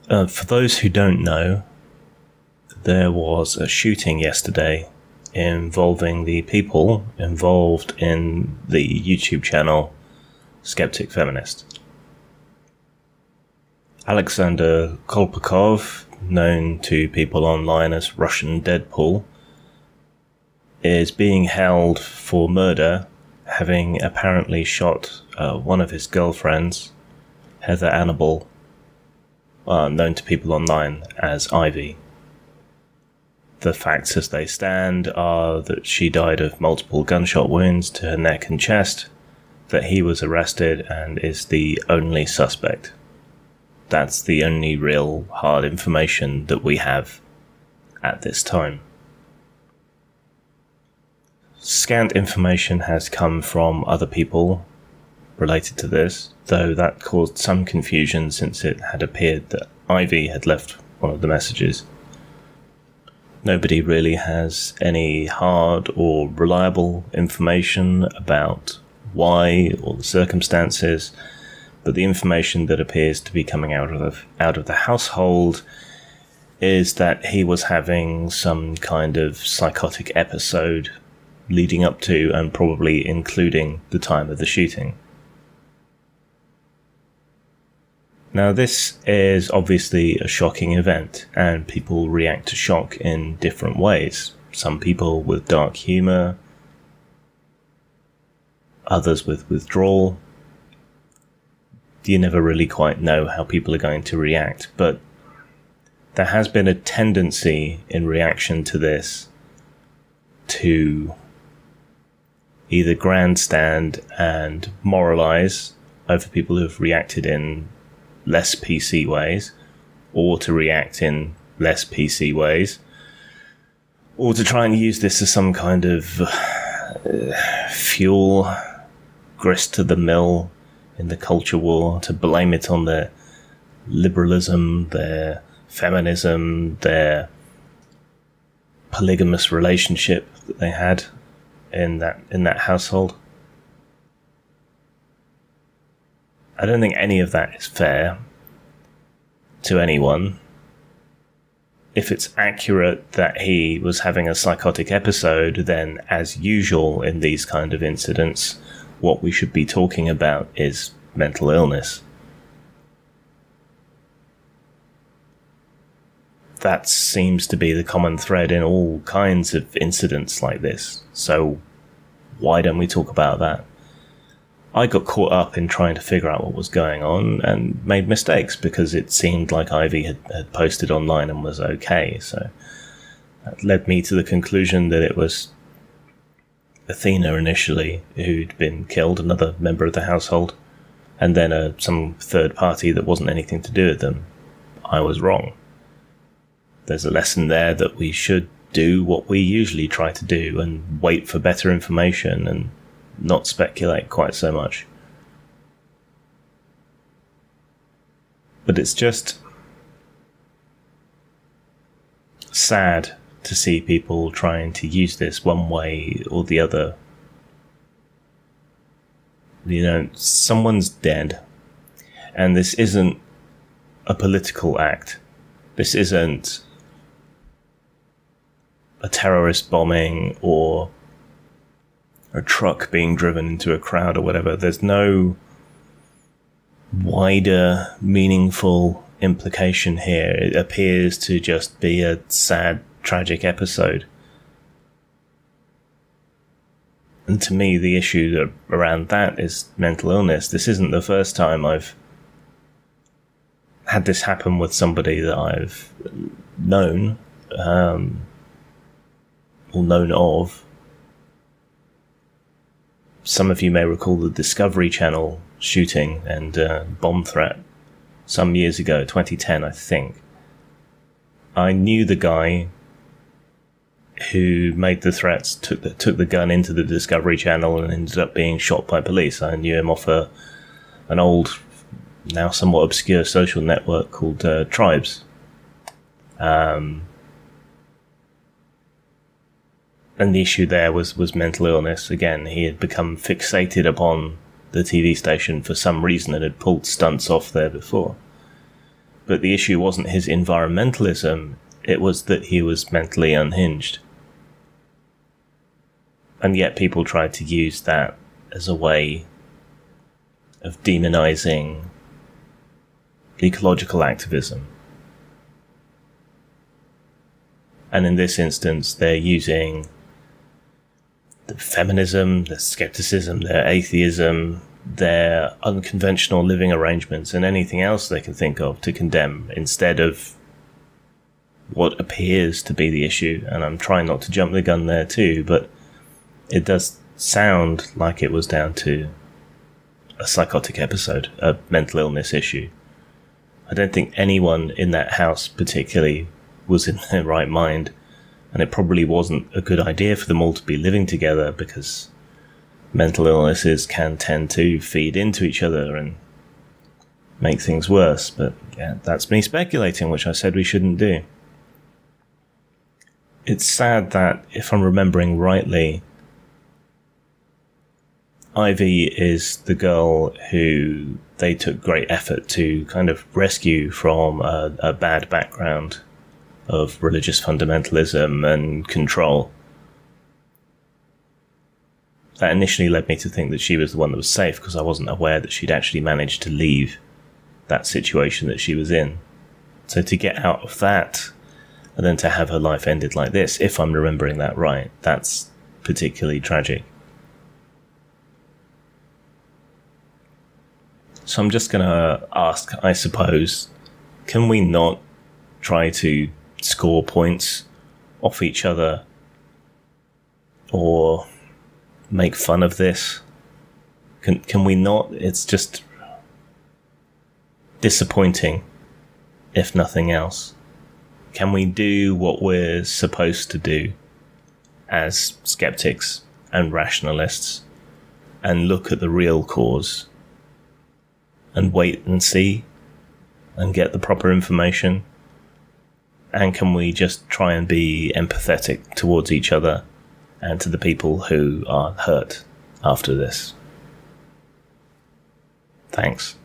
For those who don't know, there was a shooting yesterday involving the people involved in the YouTube channel Skeptic Feminist. Alexander Kolpakov, known to people online as Russian Deadpool, is being held for murder, having apparently shot one of his girlfriends, Heather Annabelle, known to people online as Ivy. The facts as they stand are that she died of multiple gunshot wounds to her neck and chest, that he was arrested and is the only suspect. That's the only real hard information that we have at this time. Scant information has come from other people related to this, though that caused some confusion since it had appeared that Ivy had left one of the messages. Nobody really has any hard or reliable information about why or the circumstances, but the information that appears to be coming out of the household is that he was having some kind of psychotic episode leading up to and probably including the time of the shooting. Now, this is obviously a shocking event, and people react to shock in different ways. Some people with dark humour, others with withdrawal. You never really quite know how people are going to react, but there has been a tendency in reaction to this to either grandstand and moralize over people who have reacted in less PC ways, or to react in less PC ways, or to try and use this as some kind of fuel, grist to the mill in the culture war, to blame it on their liberalism, their feminism, their polygamous relationship that they had in that household. I don't think any of that is fair to anyone. If it's accurate that he was having a psychotic episode, then as usual in these kind of incidents, what we should be talking about is mental illness. That seems to be the common thread in all kinds of incidents like this. So why don't we talk about that? I got caught up in trying to figure out what was going on and made mistakes because it seemed like Ivy had posted online and was okay. So that led me to the conclusion that it was Athena initially who'd been killed, another member of the household, and then some third party that wasn't anything to do with them. I was wrong. There's a lesson there that we should do what we usually try to do and wait for better information and not speculate quite so much. But it's just sad to see people trying to use this one way or the other. You know, someone's dead, and this isn't a political act. This isn't a terrorist bombing or a truck being driven into a crowd or whatever. There's no wider, meaningful implication here. It appears to just be a sad, tragic episode. And to me, the issue around that is mental illness. This isn't the first time I've had this happen with somebody that I've known, or known of. Some of you may recall the Discovery Channel shooting and bomb threat some years ago, 2010, I think. I knew the guy who made the threats, took the gun into the Discovery Channel and ended up being shot by police. I knew him off an old, now somewhat obscure social network called Tribes. And the issue there was mental illness. Again, he had become fixated upon the TV station for some reason and had pulled stunts off there before. But the issue wasn't his environmentalism, it was that he was mentally unhinged. And yet people tried to use that as a way of demonizing ecological activism. And in this instance, they're using the feminism, their skepticism, their atheism, their unconventional living arrangements, and anything else they can think of to condemn instead of what appears to be the issue. And I'm trying not to jump the gun there too, but it does sound like it was down to a psychotic episode, a mental illness issue. I don't think anyone in that house particularly was in their right mind, and it probably wasn't a good idea for them all to be living together, because mental illnesses can tend to feed into each other and make things worse. But yeah, that's me speculating, which I said we shouldn't do. It's sad that, if I'm remembering rightly, Ivy is the girl who they took great effort to kind of rescue from a bad background of religious fundamentalism and control. That initially led me to think that she was the one that was safe, because I wasn't aware that she'd actually managed to leave that situation that she was in. So to get out of that, and then to have her life ended like this, if I'm remembering that right, that's particularly tragic. So I'm just going to ask, I suppose, can we not try to score points off each other or make fun of this? Can we not? It's just disappointing, if nothing else. Can we do what we're supposed to do as skeptics and rationalists and look at the real cause and wait and see and get the proper information? And can we just try and be empathetic towards each other and to the people who are hurt after this? Thanks.